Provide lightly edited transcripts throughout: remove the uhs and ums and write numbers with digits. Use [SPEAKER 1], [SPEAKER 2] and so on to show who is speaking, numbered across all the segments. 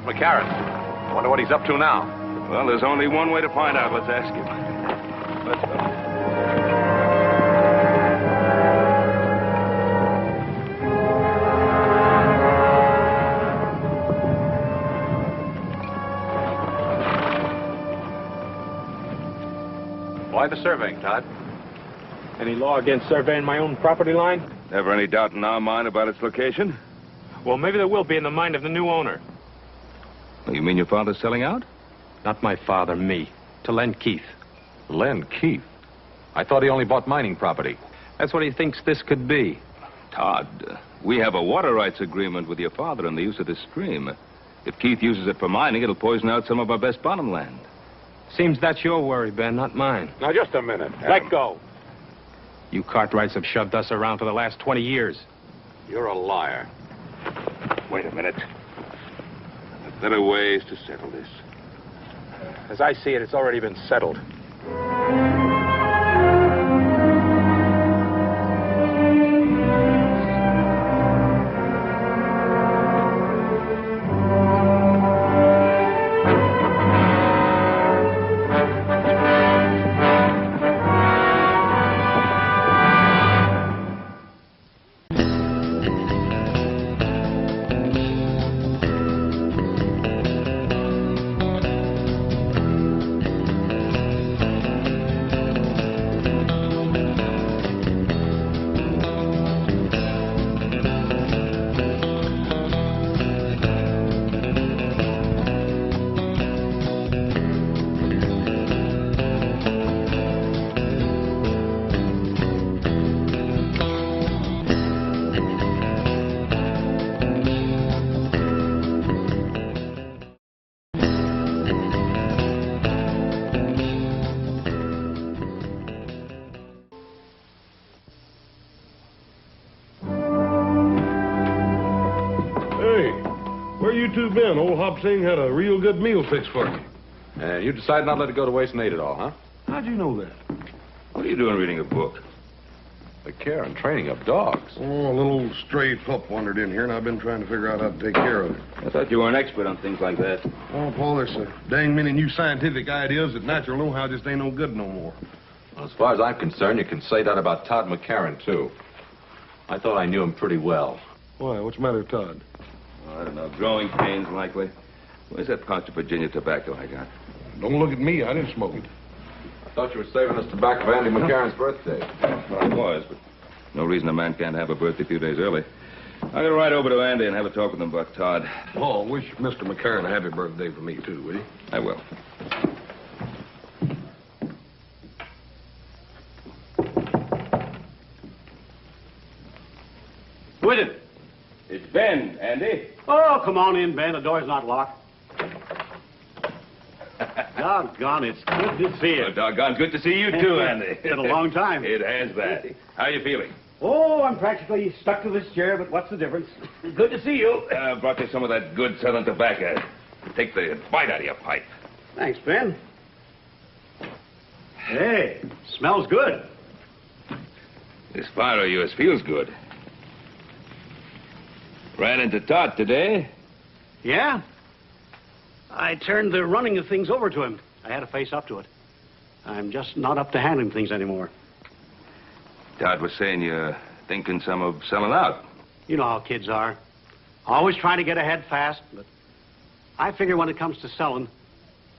[SPEAKER 1] McCarran. I wonder what he's up to now.
[SPEAKER 2] Well, there's only one way to find out. Let's ask him. Let's go.
[SPEAKER 1] Why the surveying, Todd?
[SPEAKER 3] Any law against surveying my own property line?
[SPEAKER 2] Never any doubt in our mind about its location?
[SPEAKER 3] Well, maybe there will be in the mind of the new owner.
[SPEAKER 2] You mean your father's selling out?
[SPEAKER 3] Not my father, me. To Len Keith.
[SPEAKER 1] Len Keith? I thought he only bought mining property.
[SPEAKER 3] That's what he thinks this could be.
[SPEAKER 2] Todd, we have a water rights agreement with your father on the use of this stream. If Keith uses it for mining, it'll poison out some of our best bottom land.
[SPEAKER 3] Seems that's your worry, Ben, not mine.
[SPEAKER 1] Now, just a minute.
[SPEAKER 3] Let go. You Cartwrights have shoved us around for the last 20 years.
[SPEAKER 1] You're a liar.
[SPEAKER 2] Wait a minute. There are better ways to settle this.
[SPEAKER 3] As I see it, it's already been settled.
[SPEAKER 4] You two been? Old Hop Sing had a real good meal fixed for you.
[SPEAKER 1] And you decided not to let it go to waste and ate it all, huh?
[SPEAKER 4] How'd you know that?
[SPEAKER 2] What are you doing reading a book?
[SPEAKER 1] The care and training of dogs.
[SPEAKER 4] Oh, a little old stray pup wandered in here, and I've been trying to figure out how to take care of it.
[SPEAKER 2] I thought you were an expert on things like that.
[SPEAKER 4] Oh, Paul, there's a dang many new scientific ideas that natural know-how just ain't no good no more.
[SPEAKER 1] Well, as far as I'm concerned, you can say that about Todd McCarran, too. I thought I knew him pretty well.
[SPEAKER 4] Why? What's the matter with Todd?
[SPEAKER 2] I don't know. Growing pains, likely. Where's that pouch of Virginia tobacco I got?
[SPEAKER 4] Don't look at me. I didn't smoke it.
[SPEAKER 1] I thought you were saving us tobacco for Andy McCarran's birthday.
[SPEAKER 2] Well, I was, but no reason a man can't have a birthday a few days early. I'm going to ride over to Andy and have a talk with him about Todd.
[SPEAKER 4] Oh, wish Mr. McCarran a happy birthday for me, too, will you?
[SPEAKER 2] I will.
[SPEAKER 5] With it.
[SPEAKER 2] It's Ben, Andy.
[SPEAKER 5] Oh, come on in, Ben. The door's not locked. Doggone, it's good to see you.
[SPEAKER 2] Oh, doggone good to see you, too, Andy.
[SPEAKER 5] It's been a long time.
[SPEAKER 2] It has that. How you feeling?
[SPEAKER 5] Oh, I'm practically stuck to this chair, but what's the difference? Good to see you.
[SPEAKER 2] Brought you some of that good Southern tobacco. Take the bite out of your pipe.
[SPEAKER 5] Thanks, Ben. Hey, smells good.
[SPEAKER 2] This fire of yours feels good. Ran into Todd today.
[SPEAKER 5] Yeah? I turned the running of things over to him. I had to face up to it. I'm just not up to handling things anymore.
[SPEAKER 2] Todd was saying you're thinking some of selling out.
[SPEAKER 5] You know how kids are. Always trying to get ahead fast, but I figure when it comes to selling,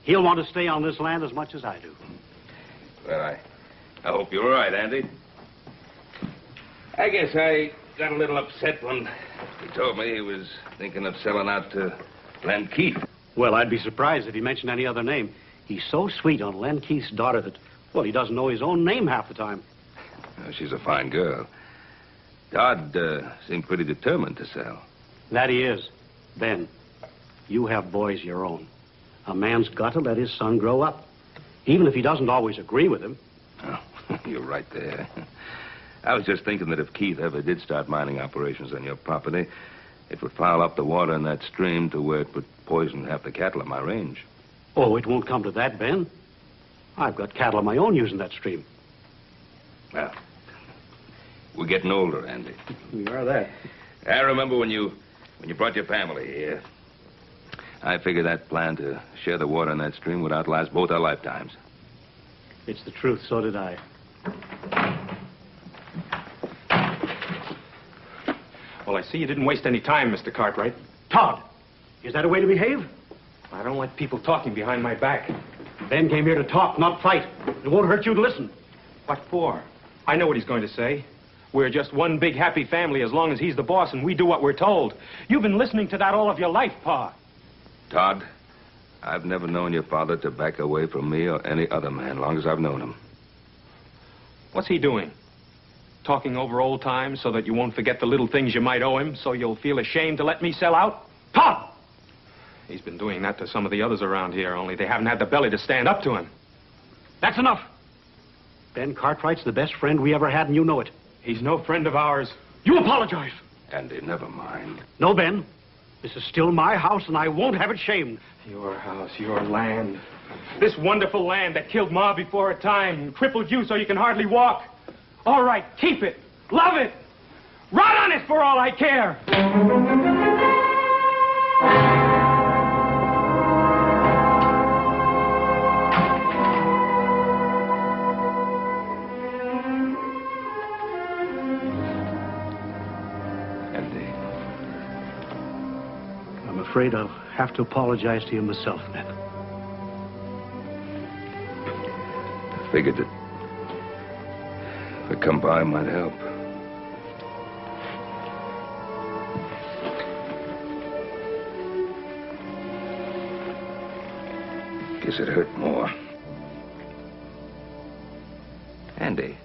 [SPEAKER 5] he'll want to stay on this land as much as I do.
[SPEAKER 2] Well, I hope you're right, Andy. I guess I got a little upset when he told me he was thinking of selling out to Len Keith.
[SPEAKER 5] Well, I'd be surprised if he mentioned any other name. He's so sweet on Len Keith's daughter that, well, he doesn't know his own name half the time.
[SPEAKER 2] Well, she's a fine girl. Todd seemed pretty determined to sell.
[SPEAKER 5] That he is. Ben, you have boys your own. A man's got to let his son grow up, even if he doesn't always agree with him.
[SPEAKER 2] Oh, you're right there. I was just thinking that if Keith ever did start mining operations on your property, it would foul up the water in that stream to where it would poison half the cattle in my range.
[SPEAKER 5] Oh, it won't come to that, Ben. I've got cattle of my own using that stream.
[SPEAKER 2] Well, we're getting older, Andy.
[SPEAKER 5] We are that.
[SPEAKER 2] I remember when you brought your family here. I figure that plan to share the water in that stream would outlast both our lifetimes.
[SPEAKER 5] It's the truth, so did I.
[SPEAKER 3] Well, I see you didn't waste any time, Mr. Cartwright.
[SPEAKER 5] Todd, is that a way to behave?
[SPEAKER 3] I don't like people talking behind my back.
[SPEAKER 5] Ben came here to talk, not fight. It won't hurt you to listen.
[SPEAKER 3] What for? I know what he's going to say. We're just one big happy family as long as he's the boss and we do what we're told. You've been listening to that all of your life, Pa.
[SPEAKER 2] Todd, I've never known your father to back away from me or any other man, long as I've known him.
[SPEAKER 3] What's he doing? Talking over old times so that you won't forget the little things you might owe him, so you'll feel ashamed to let me sell out?
[SPEAKER 5] Todd!
[SPEAKER 3] He's been doing that to some of the others around here, only they haven't had the belly to stand up to him.
[SPEAKER 5] That's enough. Ben Cartwright's the best friend we ever had, and you know it.
[SPEAKER 3] He's no friend of ours.
[SPEAKER 5] You apologize.
[SPEAKER 2] Andy, never mind.
[SPEAKER 5] No, Ben. This is still my house, and I won't have it shamed.
[SPEAKER 3] Your house, your land. This wonderful land that killed Ma before her time and crippled you so you can hardly walk. All right, keep it. Love it. Rot on it for all I care.
[SPEAKER 5] I'm afraid I'll have to apologize to you myself, Ben.
[SPEAKER 2] I figured that if I come by might help. Guess it hurt more. Andy,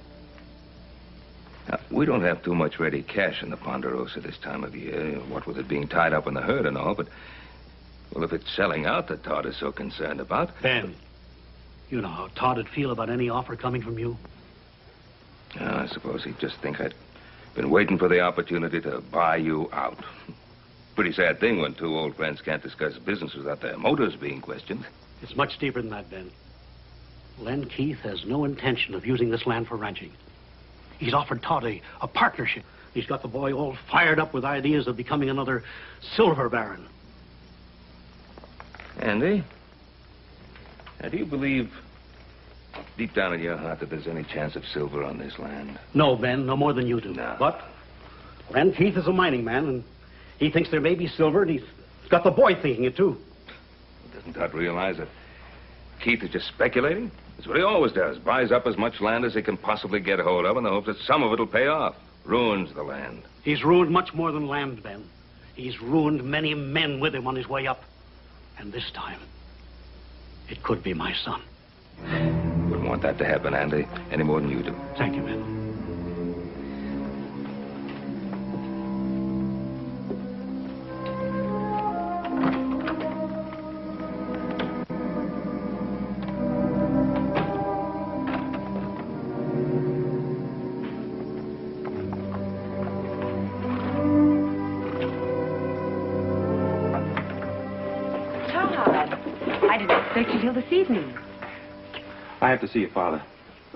[SPEAKER 2] now, we don't have too much ready cash in the Ponderosa this time of year, what with it being tied up in the herd and all, but, well, if it's selling out that Todd is so concerned about...
[SPEAKER 5] Ben, you know how Todd would feel about any offer coming from you.
[SPEAKER 2] I suppose he'd just think I'd been waiting for the opportunity to buy you out. Pretty sad thing when two old friends can't discuss business without their motives being questioned.
[SPEAKER 5] It's much deeper than that, Ben. Len Keith has no intention of using this land for ranching. He's offered Todd a partnership. He's got the boy all fired up with ideas of becoming another silver baron.
[SPEAKER 2] Andy, now, do you believe deep down in your heart that there's any chance of silver on this land?
[SPEAKER 5] No, Ben, no more than you do.
[SPEAKER 2] No.
[SPEAKER 5] But Len Keith is a mining man, and he thinks there may be silver, and he's got the boy thinking it, too.
[SPEAKER 2] Doesn't Todd realize that Keith is just speculating? That's what he always does. Buys up as much land as he can possibly get a hold of in the hopes that some of it'll pay off. Ruins the land.
[SPEAKER 5] He's ruined much more than land, Ben. He's ruined many men with him on his way up. And this time, it could be my son.
[SPEAKER 2] Wouldn't want that to happen, Andy, any more than you do.
[SPEAKER 5] Thank you, Ben.
[SPEAKER 6] Until this evening.
[SPEAKER 3] I have to see your father.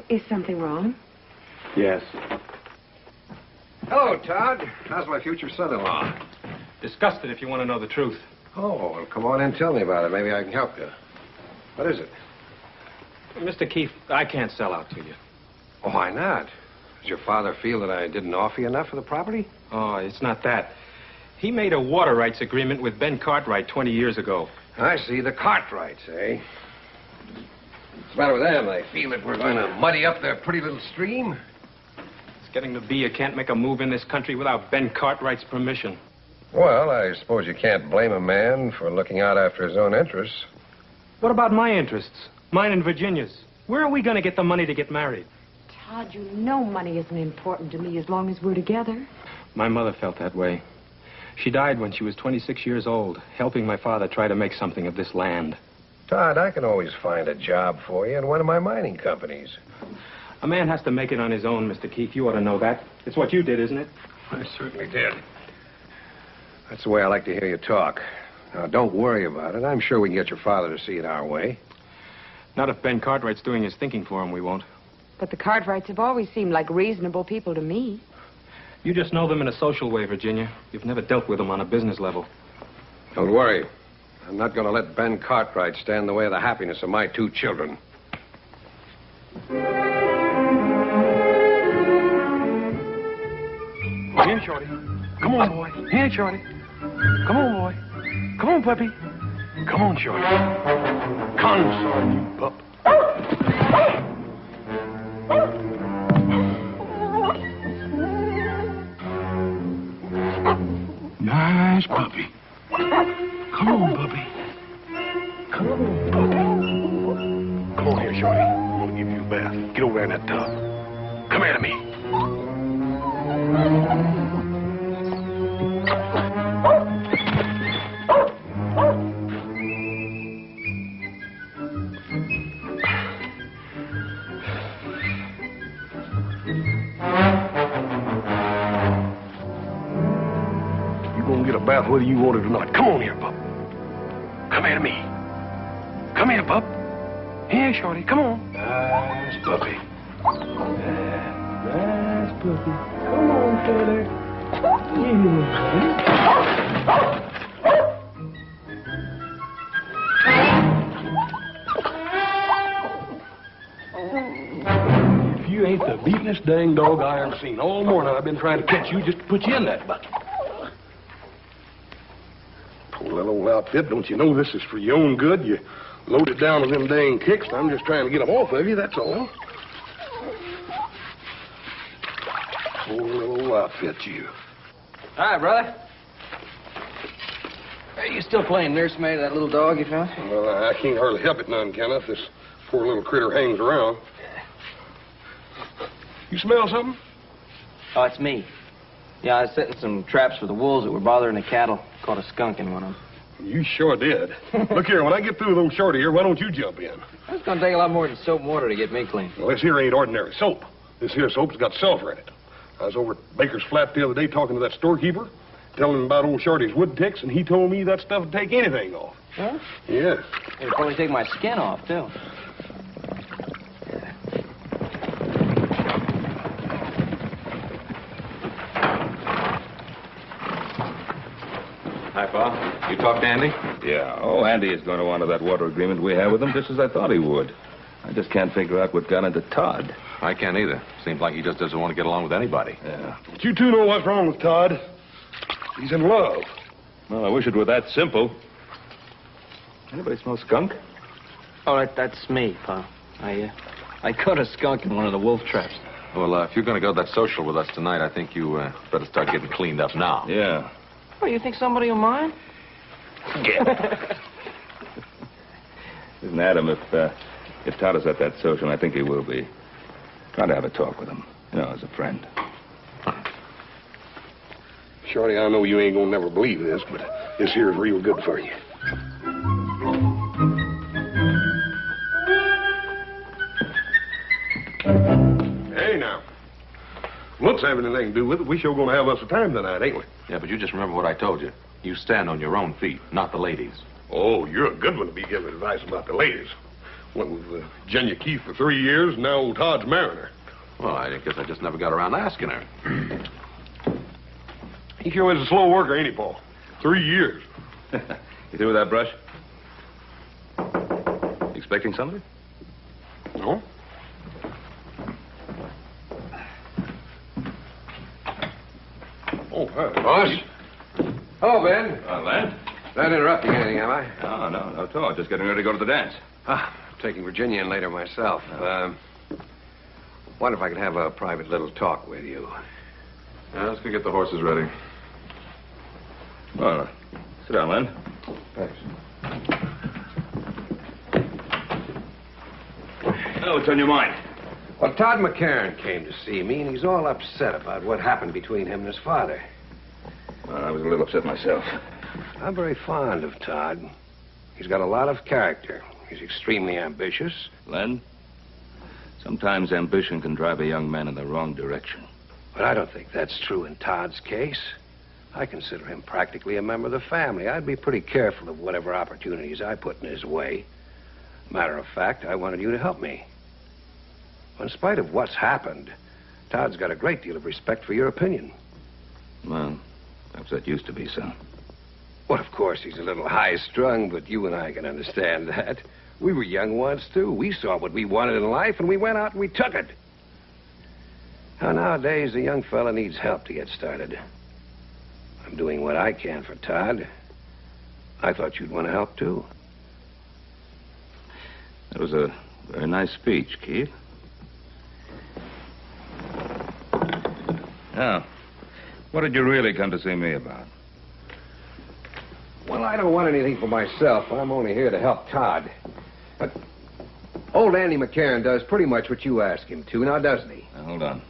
[SPEAKER 6] Is something wrong?
[SPEAKER 3] Yes.
[SPEAKER 7] Hello, Todd. How's my future son-in-law?
[SPEAKER 3] Disgusted if you want to know the truth.
[SPEAKER 7] Oh, well, come on in and tell me about it. Maybe I can help you. What is it?
[SPEAKER 3] Mr. Keefe, I can't sell out to you.
[SPEAKER 7] Oh, why not? Does your father feel that I didn't offer you enough for the property?
[SPEAKER 3] Oh, it's not that. He made a water rights agreement with Ben Cartwright 20 years ago.
[SPEAKER 7] I see. The Cartwrights, eh? What's the matter with them? They feel that we're going to muddy up their pretty little stream?
[SPEAKER 3] It's getting to be you can't make a move in this country without Ben Cartwright's permission.
[SPEAKER 7] Well, I suppose you can't blame a man for looking out after his own interests.
[SPEAKER 3] What about my interests? Mine and Virginia's. Where are we going to get the money to get married?
[SPEAKER 6] Todd, you know money isn't important to me as long as we're together.
[SPEAKER 3] My mother felt that way. She died when she was 26 years old, helping my father try to make something of this land.
[SPEAKER 7] Todd, I can always find a job for you in one of my mining companies.
[SPEAKER 3] A man has to make it on his own, Mr. Keefe. You ought to know that. It's what you did, isn't it?
[SPEAKER 7] I certainly did. That's the way I like to hear you talk. Now, don't worry about it. I'm sure we can get your father to see it our way.
[SPEAKER 3] Not if Ben Cartwright's doing his thinking for him, we won't.
[SPEAKER 6] But the Cartwrights have always seemed like reasonable people to me.
[SPEAKER 3] You just know them in a social way, Virginia. You've never dealt with them on a business level.
[SPEAKER 7] Don't worry. I'm not going to let Ben Cartwright stand in the way of the happiness of my 2 children.
[SPEAKER 4] Here, Shorty. Come on, boy. Here, Shorty. Come on, boy. Come on, puppy. Come on, Shorty. Console, you pup. Nice puppy. Come on, puppy. Come on, puppy. Come on here, Shorty. I'm gonna give you a bath. Get over there in that tub. Come here to me. Get a bath whether you want it or not. Come on here, pup. Come here to me. Come here, pup. Here, Shorty. Come on. Nice puppy. Nice puppy. Come on, Shorty. If you ain't the beatin'est dang dog I ever seen. All morning I've been trying to catch you just to put you in that bucket. Poor little old outfit. Don't you know this is for your own good? You load it down with them dang kicks. I'm just trying to get them off of you, that's all. Poor little outfit, you.
[SPEAKER 8] Hi, brother. Are you still playing nursemaid to that little dog you found?
[SPEAKER 4] Well, I can't hardly help it none, Kenneth. This poor little critter hangs around. You smell something?
[SPEAKER 8] Oh, it's me. Yeah, I was setting some traps for the wolves that were bothering the cattle. Caught a skunk in one of them.
[SPEAKER 4] You sure did. Look here, when I get through with old Shorty here, why don't you jump in?
[SPEAKER 8] It's going to take a lot more than soap and water to get me clean.
[SPEAKER 4] Well, this here ain't ordinary soap. This here soap's got sulfur in it. I was over at Baker's Flat the other day talking to that storekeeper, telling him about old Shorty's wood ticks, and he told me that stuff would take anything off.
[SPEAKER 8] Huh?
[SPEAKER 4] Yes.
[SPEAKER 8] It'll probably take my skin off, too.
[SPEAKER 1] Hi, Pa. You talked to Andy?
[SPEAKER 2] Yeah. Oh, Andy is going to honor that water agreement we have with him, just as I thought he would. I just can't figure out what got into Todd.
[SPEAKER 1] I can't either. Seems like he just doesn't want to get along with anybody.
[SPEAKER 2] Yeah.
[SPEAKER 4] But you two know what's wrong with Todd. He's in love.
[SPEAKER 2] Well, I wish it were that simple. Anybody smell skunk?
[SPEAKER 8] Oh, that's me, Pa. I caught a skunk in one of the wolf traps.
[SPEAKER 1] Well, if you're going to go to that social with us tonight, I think you better start getting cleaned up now.
[SPEAKER 2] Yeah.
[SPEAKER 8] Oh, you think somebody will mind?
[SPEAKER 2] Listen, Adam, if Todd is at that social, and I think he will be, try to have a talk with him, as a friend.
[SPEAKER 4] Shorty, I know you ain't gonna never believe this, but this here is real good for you. Hey, now. Looks have anything to do with it. We sure gonna have us a time tonight, ain't we?
[SPEAKER 1] Yeah, but you just remember what I told you. You stand on your own feet, not the ladies.
[SPEAKER 4] Oh, you're a good one to be giving advice about the ladies. Went with Jenya Keith for 3 years, and now old Todd's marrying her.
[SPEAKER 1] Well, I guess I just never got around to asking her.
[SPEAKER 4] He sure is a slow worker, ain't he, Paul? 3 years.
[SPEAKER 2] You through with that brush? Expecting somebody?
[SPEAKER 4] No? Oh, hi.
[SPEAKER 7] Boss? Hello, Ben.
[SPEAKER 2] Len?
[SPEAKER 7] Not interrupting anything, am I?
[SPEAKER 2] Oh, no, not at all. Just getting ready to go to the dance.
[SPEAKER 7] I'm taking Virginia in later myself. Wonder if I could have a private little talk with you.
[SPEAKER 1] Yeah, let's go get the horses ready.
[SPEAKER 2] Well, sit down, Len.
[SPEAKER 7] Thanks.
[SPEAKER 2] Oh, what's on your mind?
[SPEAKER 7] Well, Todd McCarran came to see me, and he's all upset about what happened between him and his father.
[SPEAKER 2] Well, I was a little upset myself.
[SPEAKER 7] I'm very fond of Todd. He's got a lot of character. He's extremely ambitious.
[SPEAKER 2] Len, sometimes ambition can drive a young man in the wrong direction.
[SPEAKER 7] But I don't think that's true in Todd's case. I consider him practically a member of the family. I'd be pretty careful of whatever opportunities I put in his way. Matter of fact, I wanted you to help me. In spite of what's happened, Todd's got a great deal of respect for your opinion.
[SPEAKER 2] Well, perhaps that used to be so.
[SPEAKER 7] Well, of course, he's a little high-strung, but you and I can understand that. We were young once, too. We saw what we wanted in life, and we went out and we took it. Now, nowadays, a young fella needs help to get started. I'm doing what I can for Todd. I thought you'd want to help, too.
[SPEAKER 2] That was a very nice speech, Keith. Now, what did you really come to see me about?
[SPEAKER 7] Well, I don't want anything for myself. I'm only here to help Todd. But old Andy McCarran does pretty much what you ask him to, now doesn't he?
[SPEAKER 2] Now, hold on.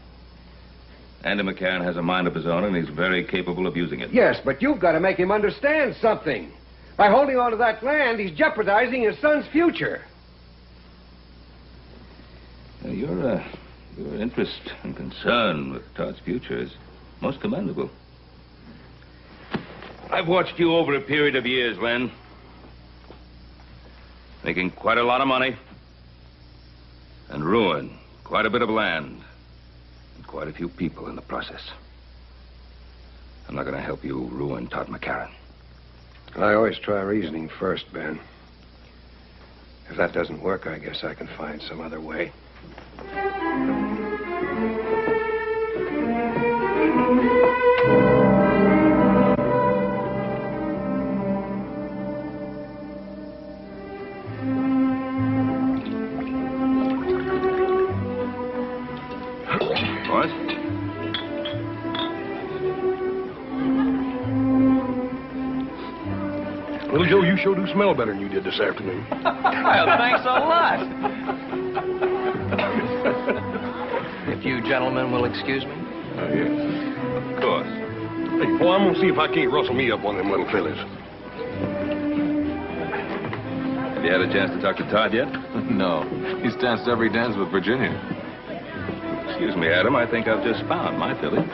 [SPEAKER 2] Andy McCarran has a mind of his own, and he's very capable of using it.
[SPEAKER 7] Yes, but you've got to make him understand something. By holding on to that land, he's jeopardizing his son's future.
[SPEAKER 2] Now, your interest and concern with Todd's future is most commendable. I've watched you over a period of years, Len. Making quite a lot of money. And ruin quite a bit of land. And quite a few people in the process. I'm not going to help you ruin Todd McCarran.
[SPEAKER 7] I always try reasoning first, Ben. If that doesn't work, I guess I can find some other way.
[SPEAKER 4] Well, Joe, you sure do smell better than you did this afternoon.
[SPEAKER 8] Well, thanks a lot. If you gentlemen will excuse me.
[SPEAKER 2] Oh, yes. Of course.
[SPEAKER 4] Hey, boy, I'm gonna see if I can't rustle me up one of them little fellas.
[SPEAKER 2] Have you had a chance to talk to Todd yet?
[SPEAKER 1] No. He's danced every dance with Virginia.
[SPEAKER 2] Excuse me, Adam. I think I've just found my filly.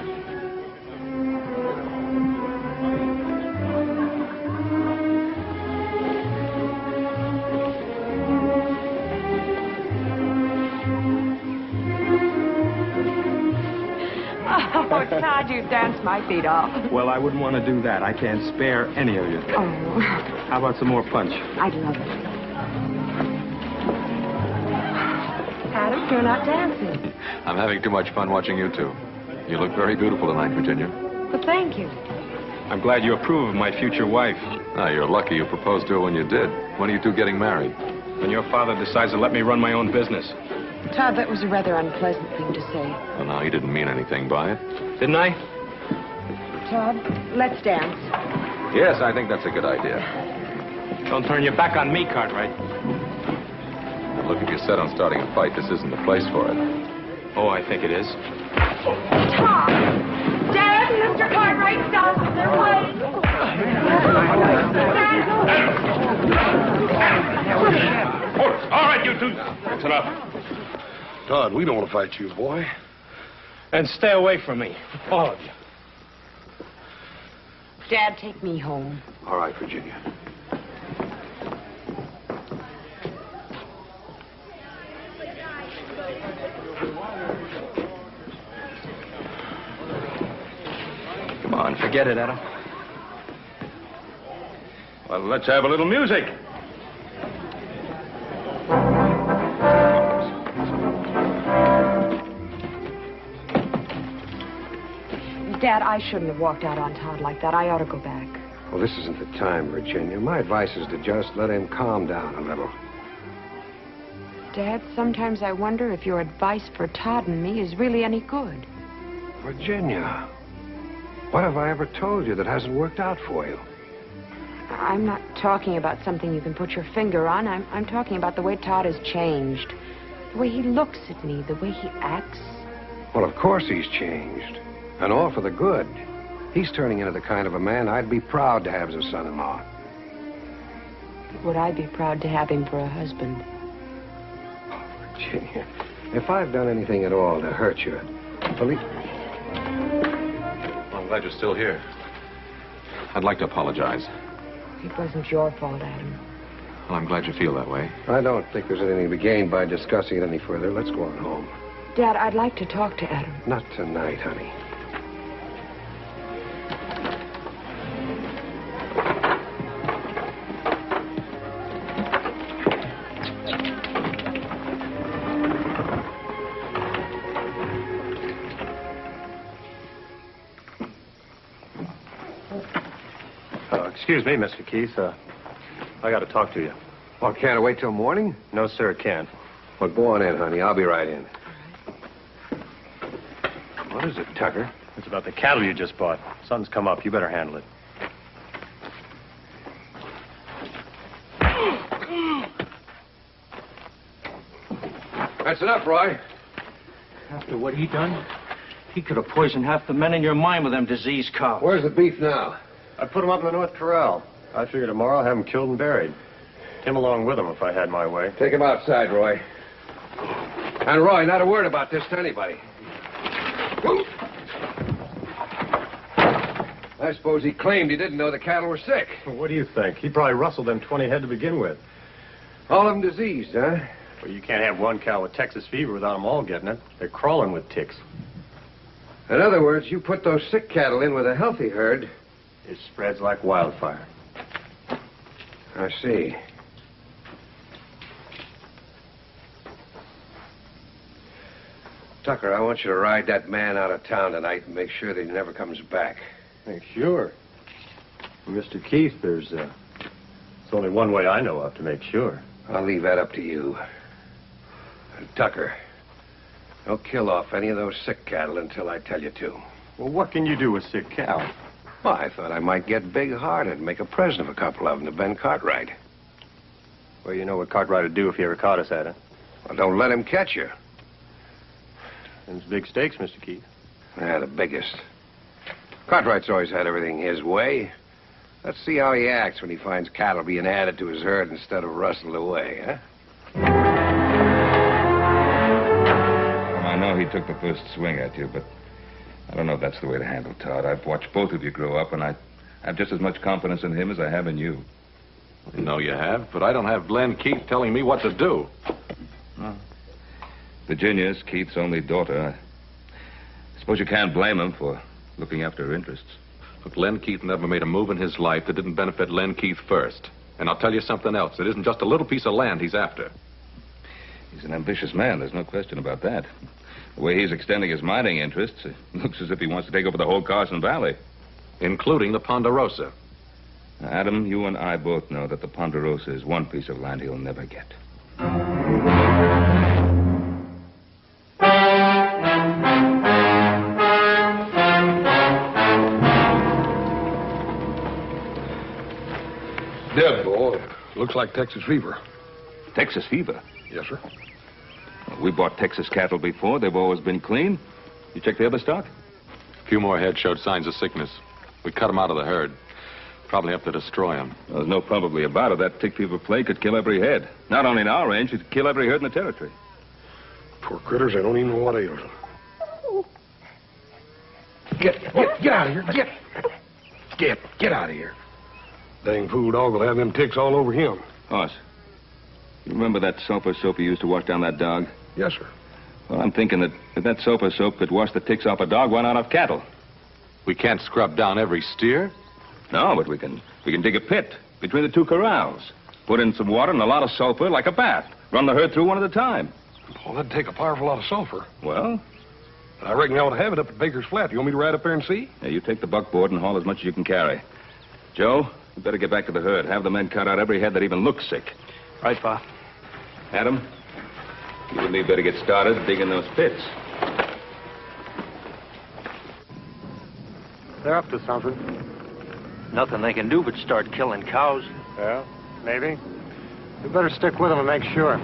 [SPEAKER 6] Oh, Todd, you danced my feet off.
[SPEAKER 3] Well, I wouldn't want to do that. I can't spare any of you.
[SPEAKER 6] Oh,
[SPEAKER 3] How about some more punch?
[SPEAKER 6] I'd love it. Adam, you're not dancing.
[SPEAKER 1] I'm having too much fun watching you two. You look very beautiful tonight, Virginia.
[SPEAKER 6] Well, thank you.
[SPEAKER 3] I'm glad you approve of my future wife.
[SPEAKER 1] Ah, you're lucky you proposed to her when you did. When are you two getting married?
[SPEAKER 3] When your father decides to let me run my own business.
[SPEAKER 6] Todd, that was a rather unpleasant thing to say.
[SPEAKER 1] Well, no, he didn't mean anything by it.
[SPEAKER 3] Didn't I?
[SPEAKER 6] Todd, let's dance.
[SPEAKER 1] Yes, I think that's a good idea.
[SPEAKER 3] Don't turn your back on me, Cartwright.
[SPEAKER 1] Now, look, if you're set on starting a fight, this isn't the place for it.
[SPEAKER 3] Oh, I think it is.
[SPEAKER 6] Todd! Dad, Mr. Cartwright, stop. They're waiting.
[SPEAKER 2] All right, you two. That's enough.
[SPEAKER 4] Todd, we don't want to fight you, boy.
[SPEAKER 3] And stay away from me, all of you.
[SPEAKER 6] Dad, take me home.
[SPEAKER 7] All right, Virginia.
[SPEAKER 8] Come on, forget it, Adam.
[SPEAKER 2] Well, let's have a little music.
[SPEAKER 6] Dad, I shouldn't have walked out on Todd like that. I ought to go back.
[SPEAKER 7] Well, this isn't the time, Virginia. My advice is to just let him calm down a little.
[SPEAKER 6] Dad, sometimes I wonder if your advice for Todd and me is really any good.
[SPEAKER 7] Virginia, what have I ever told you that hasn't worked out for you?
[SPEAKER 6] I'm not talking about something you can put your finger on. I'm talking about the way Todd has changed. The way he looks at me, the way he acts.
[SPEAKER 7] Well, of course he's changed. And all for the good. He's turning into the kind of a man I'd be proud to have as a son-in-law.
[SPEAKER 6] Would I be proud to have him for a husband?
[SPEAKER 7] Oh, Virginia, if I've done anything at all to hurt you, believe...
[SPEAKER 1] Well, I'm glad you're still here. I'd like to apologize.
[SPEAKER 6] It wasn't your fault, Adam.
[SPEAKER 1] Well, I'm glad you feel that way.
[SPEAKER 7] I don't think there's anything to be gained by discussing it any further. Let's go on home.
[SPEAKER 6] Dad, I'd like to talk to Adam.
[SPEAKER 7] Not tonight, honey.
[SPEAKER 9] Excuse me, Mr. Keith. I got to talk to you.
[SPEAKER 7] Well, can't I wait till morning?
[SPEAKER 9] No, sir, it can't.
[SPEAKER 7] Well, go on in, honey. I'll be right in. What is it, Tucker?
[SPEAKER 9] It's about the cattle you just bought. Something's come up. You better handle it.
[SPEAKER 7] That's enough, Roy.
[SPEAKER 10] After what he done, he could have poisoned half the men in your mine with them diseased cows.
[SPEAKER 7] Where's the beef now?
[SPEAKER 9] I put him up in the North Corral. I figure tomorrow I'll have him killed and buried. Him along with him if I had my way.
[SPEAKER 7] Take him outside, Roy. And Roy, not a word about this to anybody. I suppose he claimed he didn't know the cattle were sick.
[SPEAKER 9] Well, what do you think? He probably rustled them 20 head to begin with.
[SPEAKER 7] All of them diseased, huh?
[SPEAKER 9] Well, you can't have one cow with Texas fever without them all getting it. They're crawling with ticks.
[SPEAKER 7] In other words, you put those sick cattle in with a healthy herd.
[SPEAKER 9] It spreads like wildfire.
[SPEAKER 7] I see. Tucker, I want you to ride that man out of town tonight and make sure that he never comes back.
[SPEAKER 9] Sure. Mr. Keith, there's only one way I know of to make sure.
[SPEAKER 7] I'll leave that up to you. And Tucker, don't kill off any of those sick cattle until I tell you to.
[SPEAKER 9] Well, what can you do with sick cows?
[SPEAKER 7] Well, I thought I might get big-hearted and make a present of a couple of them to Ben Cartwright.
[SPEAKER 9] Well, you know what Cartwright would do if he ever caught us at it.
[SPEAKER 7] Well, don't let him catch you.
[SPEAKER 9] Them's big stakes, Mr. Keith.
[SPEAKER 7] Yeah, the biggest. Cartwright's always had everything his way. Let's see how he acts when he finds cattle being added to his herd instead of rustled away, huh?
[SPEAKER 2] Well, I know he took the first swing at you, but I don't know if that's the way to handle Todd. I've watched both of you grow up, and I have just as much confidence in him as I have in you.
[SPEAKER 1] I know you have, but I don't have Len Keith telling me what to do.
[SPEAKER 2] Well, Virginia's Keith's only daughter. I suppose you can't blame him for looking after her interests.
[SPEAKER 1] Look, Len Keith never made a move in his life that didn't benefit Len Keith first. And I'll tell you something else. It isn't just a little piece of land he's after.
[SPEAKER 2] He's an ambitious man. There's no question about that. The way he's extending his mining interests, it looks as if he wants to take over the whole Carson Valley.
[SPEAKER 1] Including the Ponderosa.
[SPEAKER 2] Now, Adam, you and I both know that the Ponderosa is one piece of land he'll never get.
[SPEAKER 4] Dead, boy. Looks like Texas fever.
[SPEAKER 2] Texas fever?
[SPEAKER 4] Yes, sir.
[SPEAKER 2] Well, we bought Texas cattle before. They've always been clean. You check the other stock?
[SPEAKER 1] A few more head showed signs of sickness. We cut them out of the herd. Probably have to destroy them.
[SPEAKER 2] Well, there's no probably about it. That tick fever plague could kill every head. Not only in our range, it'd kill every herd in the territory.
[SPEAKER 4] Poor critters, they don't even know what ails them. Get out of here. Get out of here. Dang fool dog will have them ticks all over him.
[SPEAKER 2] Hoss, you remember that sulfur soap you used to wash down that dog?
[SPEAKER 4] Yes, sir.
[SPEAKER 2] Well, I'm thinking that if that sulfur soap could wash the ticks off a dog, why not off cattle?
[SPEAKER 1] We can't scrub down every steer.
[SPEAKER 2] No, but we can dig a pit between the two corrals. Put in some water and a lot of sulfur like a bath. Run the herd through one at a time.
[SPEAKER 4] Well, that'd take a powerful lot of sulfur.
[SPEAKER 2] Well?
[SPEAKER 4] I reckon I ought to have it up at Baker's Flat. You want me to ride up there and see?
[SPEAKER 2] Yeah, you take the buckboard and haul as much as you can carry. Joe, you better get back to the herd. Have the men cut out every head that even looks sick.
[SPEAKER 5] Right, Pa.
[SPEAKER 2] Adam, you and me better get started digging those pits.
[SPEAKER 9] They're up to something.
[SPEAKER 10] Nothing they can do but start killing cows.
[SPEAKER 9] Well, maybe. We better stick with them and make sure.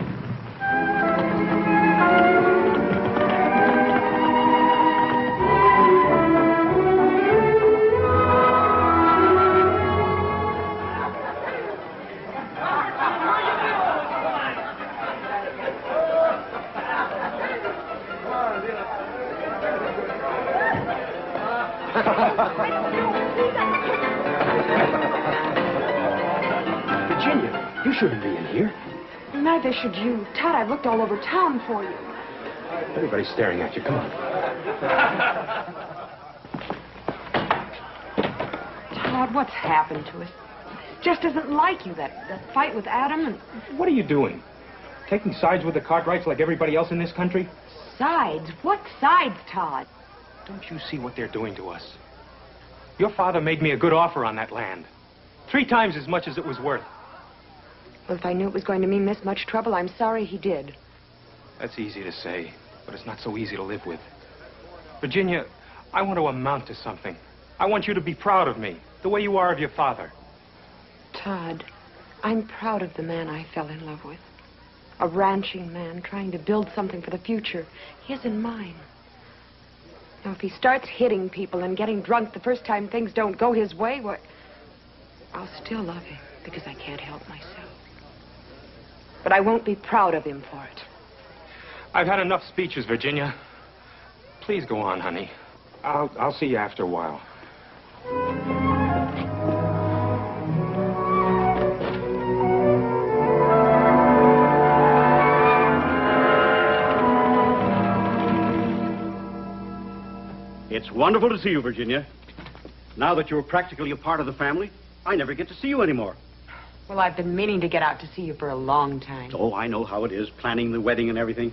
[SPEAKER 10] Virginia, you shouldn't be in here.
[SPEAKER 6] Neither should you. Todd, I've looked all over town for you.
[SPEAKER 10] Everybody's staring at you. Come on.
[SPEAKER 6] Todd, what's happened to us? It just isn't like you, that fight with Adam and...
[SPEAKER 3] What are you doing? Taking sides with the Cartwrights like everybody else in this country?
[SPEAKER 6] Sides? What sides, Todd?
[SPEAKER 3] Don't you see what they're doing to us? Your father made me a good offer on that land. 3 times as much as it was worth.
[SPEAKER 6] Well, if I knew it was going to mean this much trouble, I'm sorry he did.
[SPEAKER 3] That's easy to say, but it's not so easy to live with. Virginia, I want to amount to something. I want you to be proud of me, the way you are of your father.
[SPEAKER 6] Todd, I'm proud of the man I fell in love with. A ranching man trying to build something for the future, his and mine. Now, if he starts hitting people and getting drunk the first time things don't go his way, well, I'll still love him because I can't help myself. But I won't be proud of him for it.
[SPEAKER 3] I've had enough speeches, Virginia. Please go on, honey. I'll see you after a while.
[SPEAKER 5] It's wonderful to see you, Virginia. Now that you're practically a part of the family, I never get to see you anymore.
[SPEAKER 6] Well, I've been meaning to get out to see you for a long time.
[SPEAKER 5] Oh, I know how it is, planning the wedding and everything.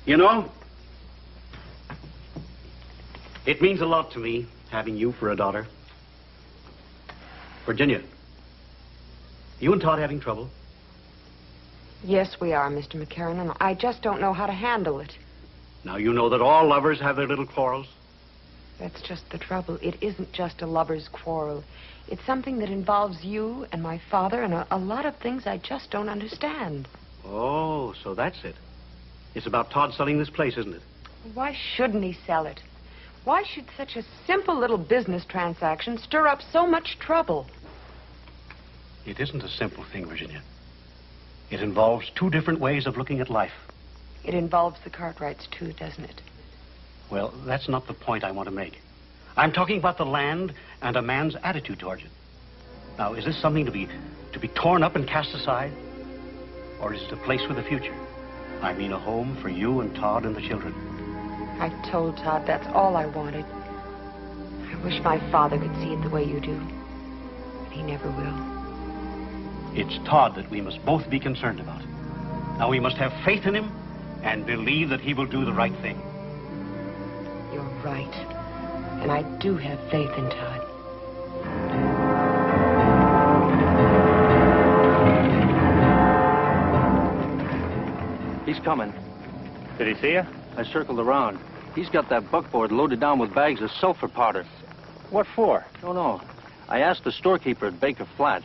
[SPEAKER 5] You know, it means a lot to me, having you for a daughter. Virginia, you and Todd having trouble?
[SPEAKER 6] Yes, we are, Mr. McCarran, and I just don't know how to handle it.
[SPEAKER 5] Now, you know that all lovers have their little quarrels.
[SPEAKER 6] That's just the trouble. It isn't just a lover's quarrel. It's something that involves you and my father and a lot of things I just don't understand.
[SPEAKER 5] Oh, so that's it. It's about Todd selling this place, isn't it?
[SPEAKER 6] Why shouldn't he sell it? Why should such a simple little business transaction stir up so much trouble?
[SPEAKER 5] It isn't a simple thing, Virginia. It involves 2 different ways of looking at life.
[SPEAKER 6] It involves the Cartwrights, too, doesn't it?
[SPEAKER 5] Well, that's not the point I want to make. I'm talking about the land and a man's attitude towards it. Now, is this something to be torn up and cast aside? Or is it a place for the future? I mean, a home for you and Todd and the children.
[SPEAKER 6] I've told Todd that's all I wanted. I wish my father could see it the way you do. But he never will.
[SPEAKER 5] It's Todd that we must both be concerned about. Now, we must have faith in him and believe that he will do the right thing.
[SPEAKER 6] You're right. And I do have faith in Todd.
[SPEAKER 10] He's coming. Did he see you? I circled around. He's got that buckboard loaded down with bags of sulfur powder.
[SPEAKER 9] What for?
[SPEAKER 10] Don't know. I asked the storekeeper at Baker Flat.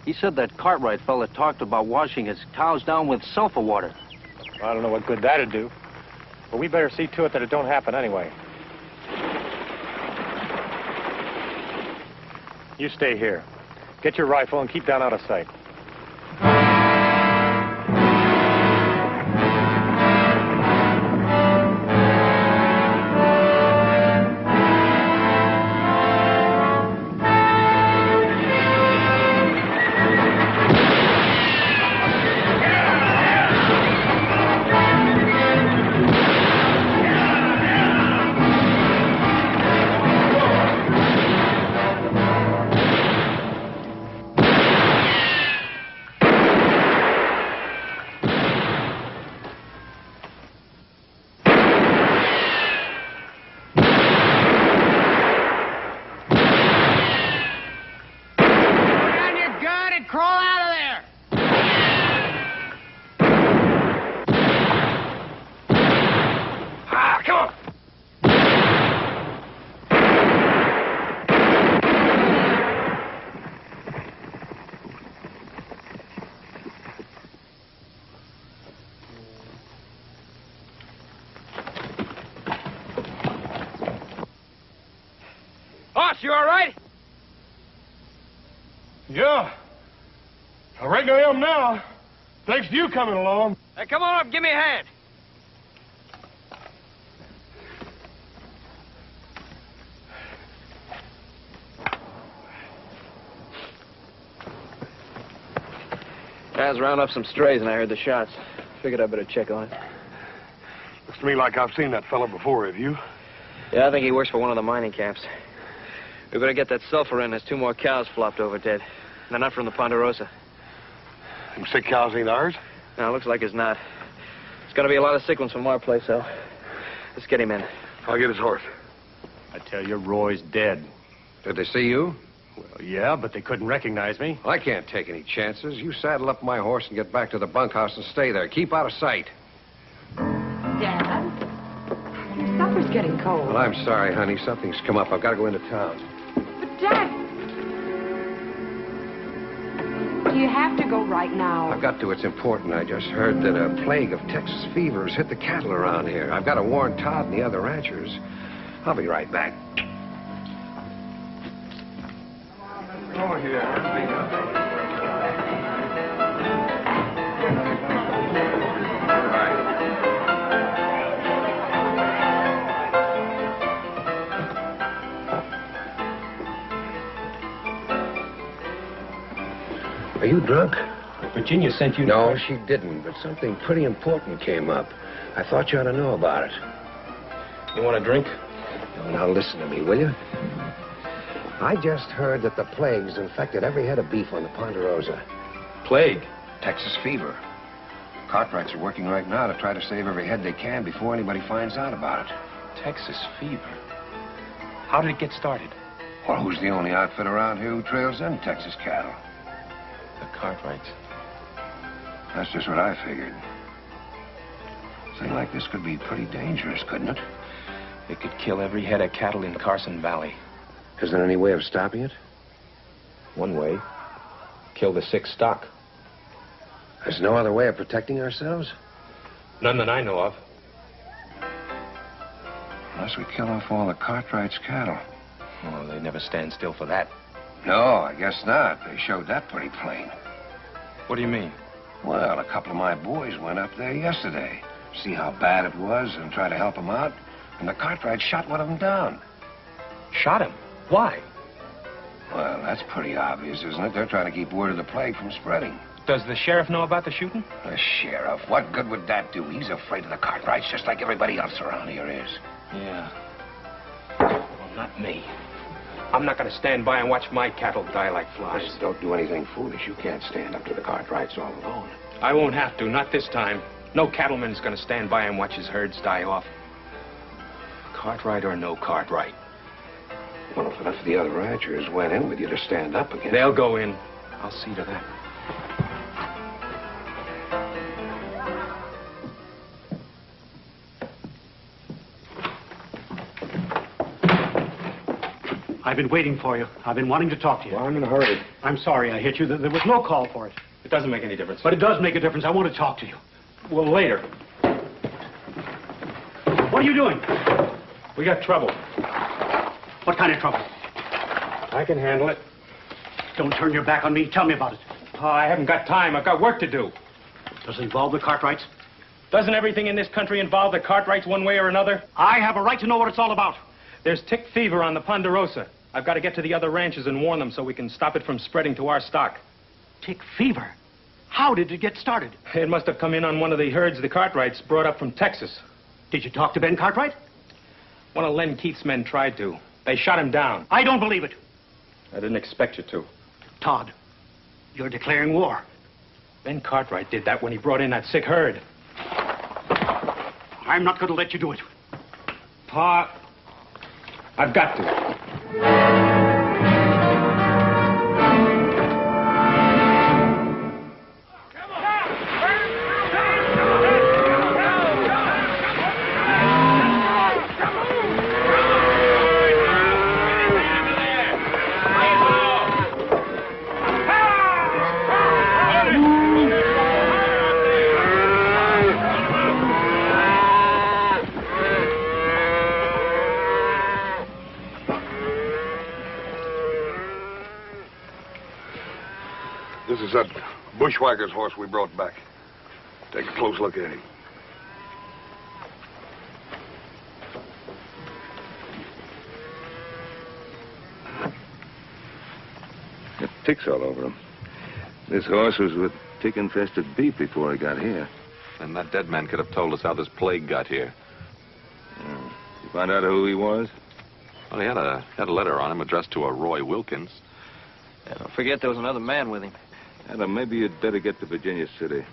[SPEAKER 10] He said that Cartwright fella talked about washing his cows down with sulfur water.
[SPEAKER 9] I don't know what good that'd do. But we better see to it that it don't happen anyway. You stay here. Get your rifle and keep down out of sight.
[SPEAKER 2] You all right?
[SPEAKER 4] Yeah. I reckon I am now. Thanks to you coming along.
[SPEAKER 2] Hey, come on up, give me a hand.
[SPEAKER 8] Guys round up some strays and I heard the shots. Figured I'd better check on it.
[SPEAKER 4] Looks to me like I've seen that fella before, have you?
[SPEAKER 8] Yeah, I think he works for one of the mining camps. We better get that sulfur in. There's 2 more cows flopped over dead. They're not from the Ponderosa.
[SPEAKER 4] Them sick cows ain't ours?
[SPEAKER 8] No, looks like it's not. It's gonna be a lot of sick ones from our place, though. Let's get him in.
[SPEAKER 4] I'll get his horse.
[SPEAKER 9] I tell you, Roy's dead.
[SPEAKER 7] Did they see you?
[SPEAKER 9] Well, yeah, but they couldn't recognize me.
[SPEAKER 7] Well, I can't take any chances. You saddle up my horse and get back to the bunkhouse and stay there. Keep out of sight.
[SPEAKER 6] Dad? Your supper's getting cold.
[SPEAKER 7] Well, I'm sorry, honey. Something's come up. I've got to go into town.
[SPEAKER 6] But, Dad... Do you have to go right now?
[SPEAKER 7] I've got to. It's important. I just heard that a plague of Texas fever has hit the cattle around here. I've got to warn Todd and the other ranchers. I'll be right back.
[SPEAKER 2] Oh, here.
[SPEAKER 7] Are you drunk?
[SPEAKER 3] Virginia sent you...
[SPEAKER 7] No, she didn't, but something pretty important came up. I thought you ought to know about it.
[SPEAKER 3] You want a drink?
[SPEAKER 7] Now listen to me, will you? I just heard that the plague's infected every head of beef on the Ponderosa.
[SPEAKER 3] Plague?
[SPEAKER 7] Texas fever. Cartwrights are working right now to try to save every head they can before anybody finds out about it.
[SPEAKER 3] Texas fever. How did it get started?
[SPEAKER 7] Well, who's the only outfit around here who trails in Texas cattle?
[SPEAKER 3] The Cartwrights.
[SPEAKER 7] That's just what I figured. A thing like this could be pretty dangerous, couldn't it?
[SPEAKER 3] It could kill every head of cattle in Carson Valley.
[SPEAKER 7] Is there any way of stopping it?
[SPEAKER 3] One way. Kill the sick stock.
[SPEAKER 7] There's no other way of protecting ourselves?
[SPEAKER 3] None that I know of.
[SPEAKER 7] Unless we kill off all the Cartwright's cattle.
[SPEAKER 3] Oh, they never stand still for that.
[SPEAKER 7] No, I guess not. They showed that pretty plain.
[SPEAKER 3] What do you mean?
[SPEAKER 7] Well, a couple of my boys went up there yesterday. See how bad it was and try to help them out. And the Cartwright shot one of them down.
[SPEAKER 3] Shot him? Why?
[SPEAKER 7] Well, that's pretty obvious, isn't it? They're trying to keep word of the plague from spreading.
[SPEAKER 3] Does the sheriff know about the shooting?
[SPEAKER 7] The sheriff? What good would that do? He's afraid of the Cartwrights just like everybody else around here is.
[SPEAKER 3] Yeah. Well, not me. I'm not going to stand by and watch my cattle die like flies.
[SPEAKER 7] Just don't do anything foolish. You can't stand up to the Cartwrights all alone.
[SPEAKER 3] I won't have to, not this time. No cattleman's going to stand by and watch his herds die off. Cartwright or no Cartwright.
[SPEAKER 7] Well, if enough of the other ranchers went in with you to stand up again...
[SPEAKER 3] They'll go in. I'll see to that.
[SPEAKER 5] I've been waiting for you. I've been wanting to talk to you.
[SPEAKER 3] Well, I'm in a hurry.
[SPEAKER 5] I'm sorry I hit you. There was no call for it.
[SPEAKER 3] It doesn't make any difference.
[SPEAKER 5] But it does make a difference. I want to talk to you.
[SPEAKER 3] Well, later.
[SPEAKER 5] What are you doing?
[SPEAKER 3] We got trouble.
[SPEAKER 5] What kind of trouble?
[SPEAKER 3] I can handle it.
[SPEAKER 5] Don't turn your back on me. Tell me about it.
[SPEAKER 3] Oh, I haven't got time. I've got work to do.
[SPEAKER 5] Does it involve the Cartwrights?
[SPEAKER 3] Doesn't everything in this country involve the Cartwrights one way or another?
[SPEAKER 5] I have a right to know what it's all about.
[SPEAKER 3] There's tick fever on the Ponderosa. I've got to get to the other ranches and warn them so we can stop it from spreading to our stock.
[SPEAKER 5] Tick fever? How did it get started?
[SPEAKER 3] It must have come in on one of the herds the Cartwrights brought up from Texas.
[SPEAKER 5] Did you talk to Ben Cartwright?
[SPEAKER 3] One of Len Keith's men tried to. They shot him down.
[SPEAKER 5] I don't believe it.
[SPEAKER 3] I didn't expect you to.
[SPEAKER 5] Todd, you're declaring war.
[SPEAKER 3] Ben Cartwright did that when he brought in that sick herd.
[SPEAKER 5] I'm not going to let you do it.
[SPEAKER 3] Pa, I've got to.
[SPEAKER 4] This is that bushwhacker's horse we brought back. Take a close look at him.
[SPEAKER 2] Got ticks all over him. This horse was with tick-infested beef before he got here.
[SPEAKER 1] And that dead man could have told us how this plague got here.
[SPEAKER 2] You find out who he was?
[SPEAKER 1] Well, he had a letter on him addressed to a Roy Wilkins.
[SPEAKER 8] Yeah, don't forget there was another man with him.
[SPEAKER 2] Adam, maybe you'd better get to Virginia City.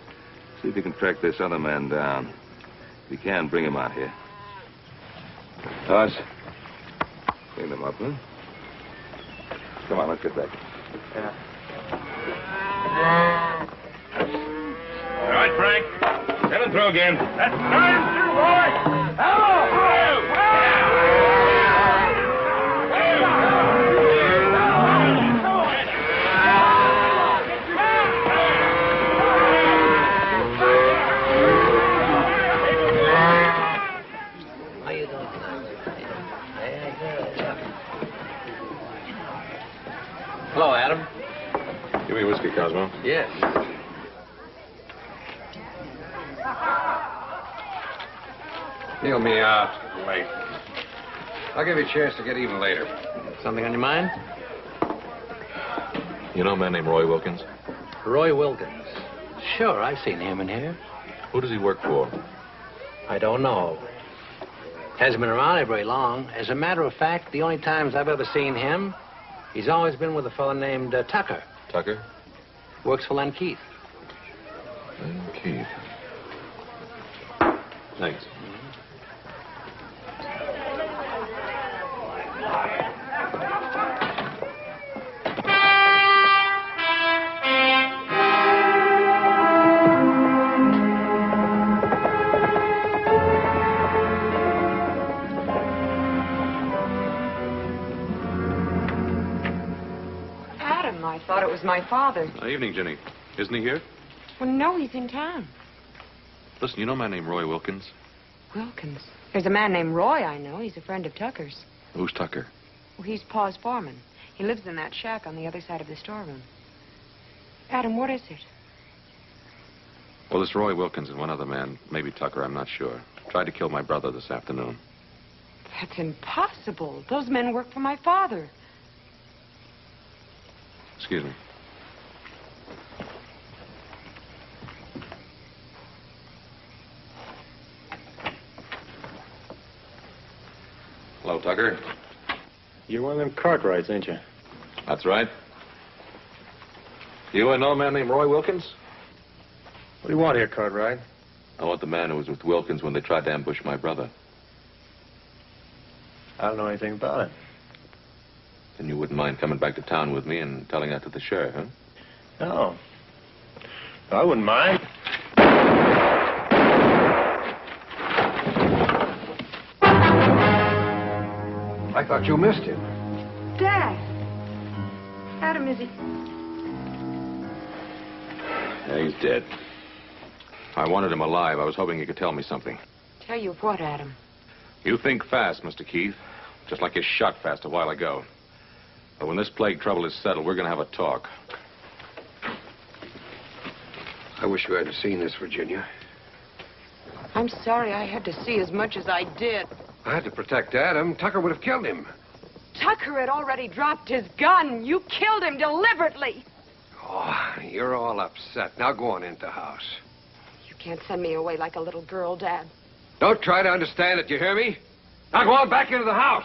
[SPEAKER 2] See if you can track this other man down. If you can, bring him out here. Toss. Clean him up, huh?
[SPEAKER 1] Come on, let's get back.
[SPEAKER 8] Yeah.
[SPEAKER 2] All right, Frank. Send him through again.
[SPEAKER 3] That's time, too, boy!
[SPEAKER 8] Hello, Adam.
[SPEAKER 1] Give me a whiskey, Cosmo.
[SPEAKER 8] Yes.
[SPEAKER 7] Deal me out. Late. I'll give you a chance to get even later.
[SPEAKER 8] Something on your mind?
[SPEAKER 1] You know a man named Roy Wilkins?
[SPEAKER 5] Roy Wilkins. Sure, I've seen him in here.
[SPEAKER 1] Who does he work for?
[SPEAKER 5] I don't know. Hasn't been around here very long. As a matter of fact, the only times I've ever seen him, he's always been with a fellow named Tucker.
[SPEAKER 1] Tucker?
[SPEAKER 5] Works for Len Keith.
[SPEAKER 1] Keith. Thanks.
[SPEAKER 6] Adam, I thought it was my father.
[SPEAKER 1] Evening, Ginny. Isn't he here?
[SPEAKER 6] Well, no, he's in town.
[SPEAKER 1] Listen, you know a man named Roy Wilkins?
[SPEAKER 6] Wilkins. There's a man named Roy I know. He's a friend of Tucker's.
[SPEAKER 1] Who's Tucker?
[SPEAKER 6] Well, he's Pa's foreman. He lives in that shack on the other side of the storeroom. Adam, what is it?
[SPEAKER 1] Well, this Roy Wilkins and one other man, maybe Tucker, I'm not sure, tried to kill my brother this afternoon.
[SPEAKER 6] That's impossible. Those men work for my father.
[SPEAKER 1] Excuse me. Hello, Tucker.
[SPEAKER 9] You're one of them Cartwrights, ain't you?
[SPEAKER 1] That's right. You know a man named Roy Wilkins?
[SPEAKER 9] What do you want here, Cartwright?
[SPEAKER 1] I want the man who was with Wilkins when they tried to ambush my brother.
[SPEAKER 9] I don't know anything about it.
[SPEAKER 1] Then you wouldn't mind coming back to town with me and telling that to the sheriff, huh?
[SPEAKER 9] No. I wouldn't mind.
[SPEAKER 7] I thought you missed him.
[SPEAKER 6] Dad. Adam, is he?
[SPEAKER 1] Yeah, he's dead. I wanted him alive. I was hoping you could tell me something.
[SPEAKER 6] Tell you what, Adam?
[SPEAKER 1] You think fast, Mr. Keith. Just like you shot fast a while ago. But when this plague trouble is settled, we're going to have a talk.
[SPEAKER 7] I wish you hadn't seen this, Virginia.
[SPEAKER 6] I'm sorry I had to see as much as I did.
[SPEAKER 7] I had to protect Adam. Tucker would have killed him.
[SPEAKER 6] Tucker had already dropped his gun. You killed him deliberately.
[SPEAKER 7] Oh, you're all upset. Now go on into the house.
[SPEAKER 6] You can't send me away like a little girl, Dad.
[SPEAKER 7] Don't try to understand it, you hear me? Now go on back into the house.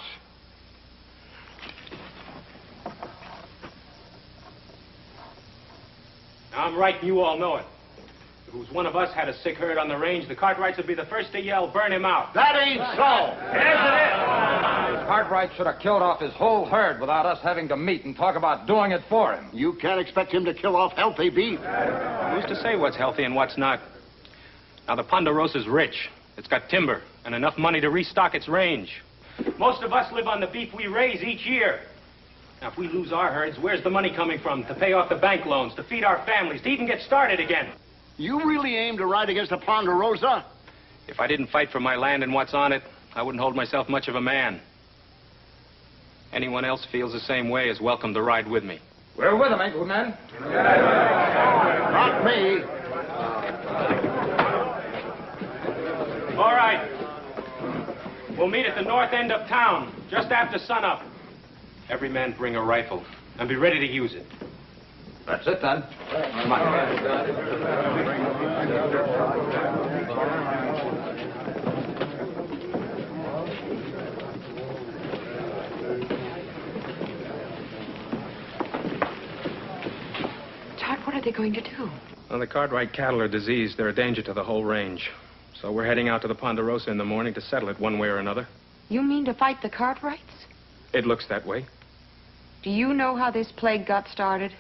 [SPEAKER 3] I'm right, and you all know it. If it was one of us had a sick herd on the range, the Cartwrights would be the first to yell, burn him out.
[SPEAKER 11] That ain't so.
[SPEAKER 3] Yes, it is.
[SPEAKER 11] Cartwright should have killed off his whole herd without us having to meet and talk about doing it for him.
[SPEAKER 4] You can't expect him to kill off healthy beef.
[SPEAKER 3] Who's to say what's healthy and what's not? Now, the Ponderosa's rich. It's got timber and enough money to restock its range. Most of us live on the beef we raise each year. Now, if we lose our herds, where's the money coming from to pay off the bank loans, to feed our families, to even get started again?
[SPEAKER 4] You really aim to ride against the Ponderosa?
[SPEAKER 3] If I didn't fight for my land and what's on it, I wouldn't hold myself much of a man. Anyone else feels the same way is welcome to ride with me.
[SPEAKER 11] We're with him, ain't we, men?
[SPEAKER 4] Not me.
[SPEAKER 3] All right. We'll meet at the north end of town, just after sunup. Every man bring a rifle and be ready to use it.
[SPEAKER 11] That's it, then. Come
[SPEAKER 6] Todd, what are they going to do?
[SPEAKER 3] Well, the Cartwright cattle are diseased. They're a danger to the whole range. So we're heading out to the Ponderosa in the morning to settle it one way or another.
[SPEAKER 6] You mean to fight the Cartwrights?
[SPEAKER 3] It looks that way.
[SPEAKER 6] Do you know how this plague got started?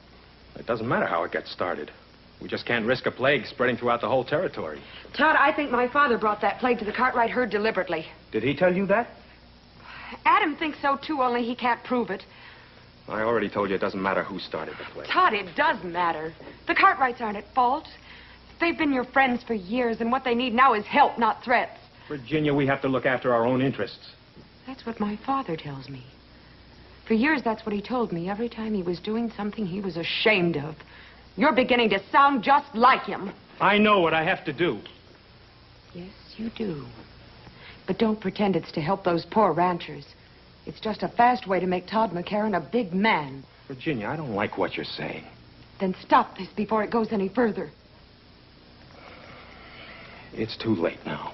[SPEAKER 3] It doesn't matter how it gets started. We just can't risk a plague spreading throughout the whole territory.
[SPEAKER 6] Todd, I think my father brought that plague to the Cartwright herd deliberately.
[SPEAKER 3] Did he tell you that?
[SPEAKER 6] Adam thinks so, too, only he can't prove it.
[SPEAKER 3] I already told you it doesn't matter who started the plague.
[SPEAKER 6] Todd, it does matter. The Cartwrights aren't at fault. They've been your friends for years, and what they need now is help, not threats.
[SPEAKER 3] Virginia, we have to look after our own interests.
[SPEAKER 6] That's what my father tells me. For years, that's what he told me every time he was doing something he was ashamed of. You're beginning to sound just like him.
[SPEAKER 3] I know what I have to do.
[SPEAKER 6] Yes, you do. But don't pretend it's to help those poor ranchers. It's just a fast way to make Todd McCarran a big man.
[SPEAKER 3] Virginia, I don't like what you're saying.
[SPEAKER 6] Then stop this before it goes any further.
[SPEAKER 3] It's too late now.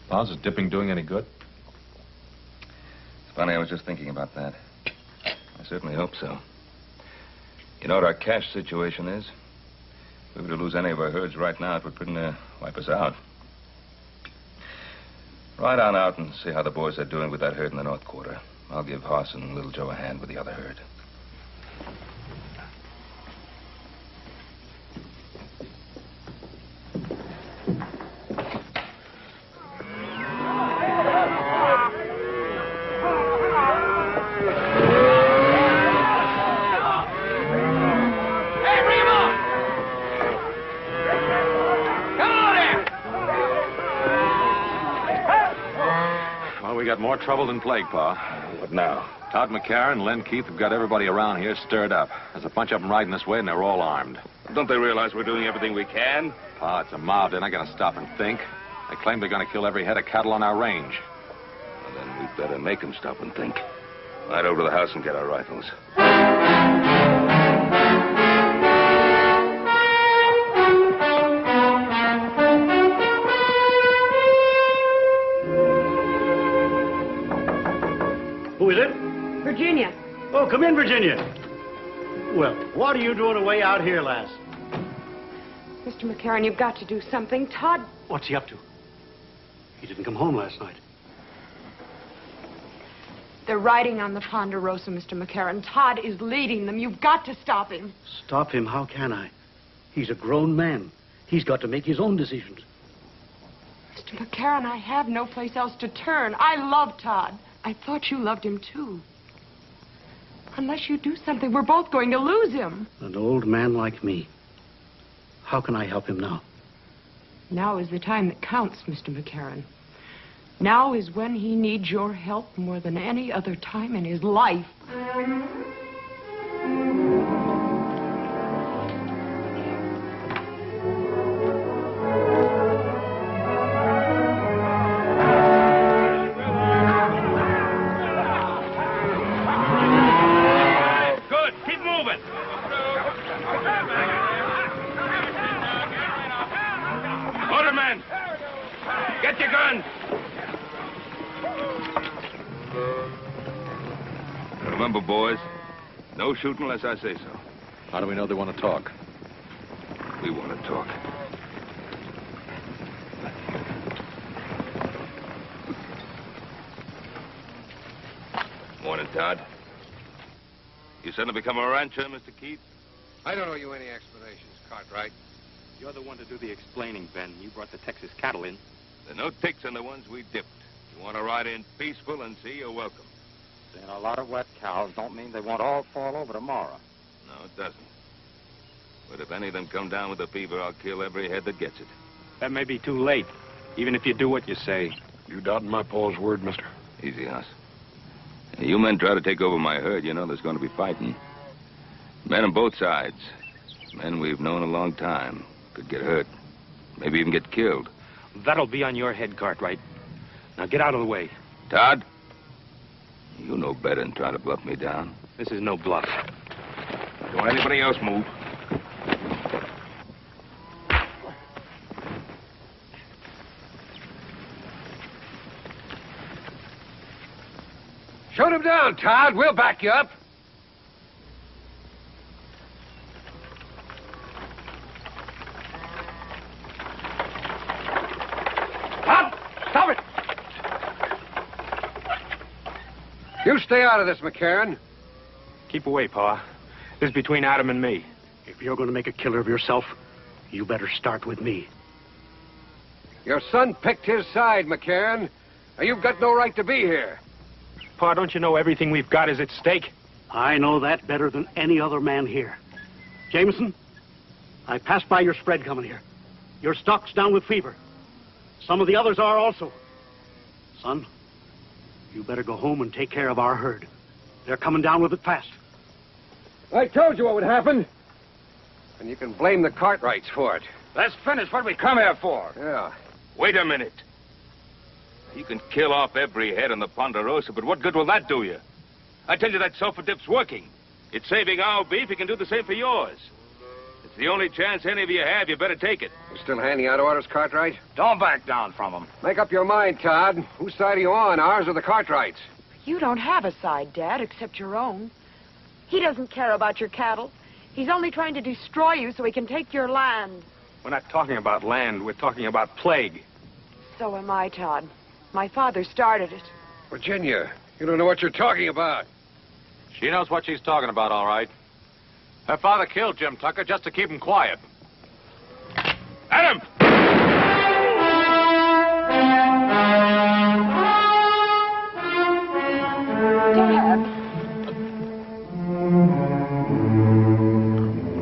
[SPEAKER 1] Boz, is dipping doing any good?
[SPEAKER 2] It's funny, I was just thinking about that. I certainly hope so. You know what our cash situation is? If we were to lose any of our herds right now, it would pretty near wipe us out. Ride on out and see how the boys are doing with that herd in the North Quarter. I'll give Hoss and Little Joe a hand with the other herd.
[SPEAKER 1] We got more trouble than plague, Pa.
[SPEAKER 2] What now?
[SPEAKER 1] Todd McCarran and Len Keith have got everybody around here stirred up. There's a bunch of them riding this way, and they're all armed.
[SPEAKER 2] Don't they realize we're doing everything we can?
[SPEAKER 1] Pa, it's a mob. They're not going to stop and think. They claim they're going to kill every head of cattle on our range.
[SPEAKER 2] Well, then we'd better make them stop and think. Ride over to the house and get our rifles.
[SPEAKER 5] Who is it?
[SPEAKER 6] Virginia.
[SPEAKER 5] Oh, come in, Virginia. Well, what are you doing away out here, lass?
[SPEAKER 6] Mr. McCarran, you've got to do something. Todd...
[SPEAKER 5] What's he up to? He didn't come home last night.
[SPEAKER 6] They're riding on the Ponderosa, Mr. McCarran. Todd is leading them. You've got to stop him.
[SPEAKER 5] Stop him? How can I? He's a grown man. He's got to make his own decisions.
[SPEAKER 6] Mr. McCarran, I have no place else to turn. I love Todd. I thought you loved him, too. Unless you do something, we're both going to lose him.
[SPEAKER 5] An old man like me. How can I help him now?
[SPEAKER 6] Now is the time that counts, Mr. McCarran. Now is when he needs your help more than any other time in his life.
[SPEAKER 2] Get your guns! Remember, boys, no shooting unless I say so.
[SPEAKER 1] How do we know they want to talk?
[SPEAKER 2] We want to talk. Morning, Todd. You suddenly become a rancher, Mr. Keith?
[SPEAKER 7] I don't owe you any explanations, Cartwright.
[SPEAKER 3] You're the one to do the explaining, Ben. You brought the Texas cattle in.
[SPEAKER 2] There are no ticks on the ones we dipped. You want to ride in peaceful and see, you're welcome.
[SPEAKER 11] Seeing a lot of wet cows don't mean they won't all fall over tomorrow.
[SPEAKER 2] No, it doesn't. But if any of them come down with the fever, I'll kill every head that gets it.
[SPEAKER 3] That may be too late, even if you do what you say.
[SPEAKER 4] You doubting my Paul's word, mister?
[SPEAKER 2] Easy, Hoss. You men try to take over my herd, you know there's going to be fighting. Men on both sides. Men we've known a long time. Could get hurt. Maybe even get killed.
[SPEAKER 3] That'll be on your head, Cartwright. Now get out of the way.
[SPEAKER 2] Todd? You know better than trying to bluff me down.
[SPEAKER 3] This is no bluff.
[SPEAKER 2] Don't anybody else move.
[SPEAKER 7] Shoot him down, Todd. We'll back you up.
[SPEAKER 3] Todd! Stop it!
[SPEAKER 7] You stay out of this, McCarran.
[SPEAKER 3] Keep away, Pa. This is between Adam and me.
[SPEAKER 5] If you're going to make a killer of yourself, you better start with me.
[SPEAKER 7] Your son picked his side, McCarran. And you've got no right to be here.
[SPEAKER 3] Pa, don't you know everything we've got is at stake?
[SPEAKER 5] I know that better than any other man here. Jameson, I passed by your spread coming here. Your stock's down with fever. Some of the others are also. Son, you better go home and take care of our herd. They're coming down with it fast.
[SPEAKER 11] I told you what would happen.
[SPEAKER 7] And you can blame the Cartwrights for it.
[SPEAKER 2] Let's finish what we come here for.
[SPEAKER 7] Yeah.
[SPEAKER 2] Wait a minute. You can kill off every head on the Ponderosa, but what good will that do you? I tell you that sulfur dip's working. It's saving our beef. It can do the same for yours. It's the only chance any of you have. You better take it.
[SPEAKER 7] You still handing out orders, Cartwright?
[SPEAKER 11] Don't back down from them.
[SPEAKER 7] Make up your mind, Todd. Whose side are you on, ours or the Cartwrights?
[SPEAKER 6] You don't have a side, Dad, except your own. He doesn't care about your cattle. He's only trying to destroy you so he can take your land.
[SPEAKER 3] We're not talking about land. We're talking about plague.
[SPEAKER 6] So am I, Todd. My father started it.
[SPEAKER 7] Virginia, you don't know what you're talking about.
[SPEAKER 1] She knows what she's talking about, all right. Her father killed Jim Tucker just to keep him quiet.
[SPEAKER 2] Adam!
[SPEAKER 6] Dad.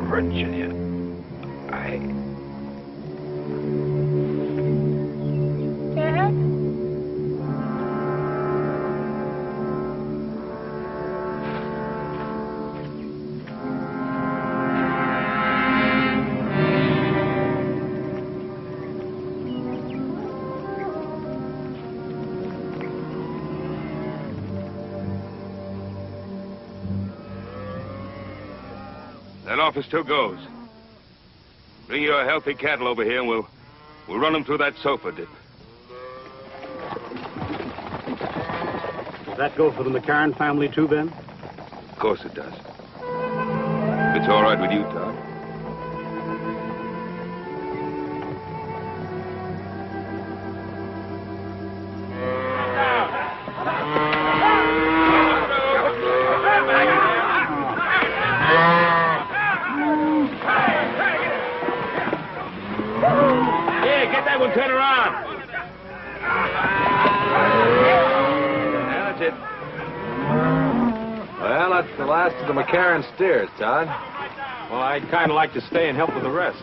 [SPEAKER 7] Virginia,
[SPEAKER 6] Dad?
[SPEAKER 2] That offer still goes. Bring your healthy cattle over here and we'll run them through that sulfur dip.
[SPEAKER 5] Does that go for the McCarran family too, Ben?
[SPEAKER 2] Of course it does. If it's all right with you, Todd. Turn around.
[SPEAKER 1] Yeah, that's it. Well, that's the last of the McCarran steers, Todd.
[SPEAKER 3] Well, I'd kind of like to stay and help with the rest.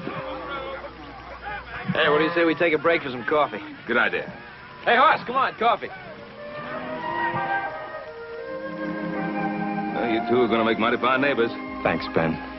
[SPEAKER 8] Hey, what do you say we take a break for some coffee?
[SPEAKER 2] Good idea.
[SPEAKER 8] Hey, Hoss, come on, coffee.
[SPEAKER 2] Well, you two are going to make mighty fine neighbors.
[SPEAKER 3] Thanks, Ben.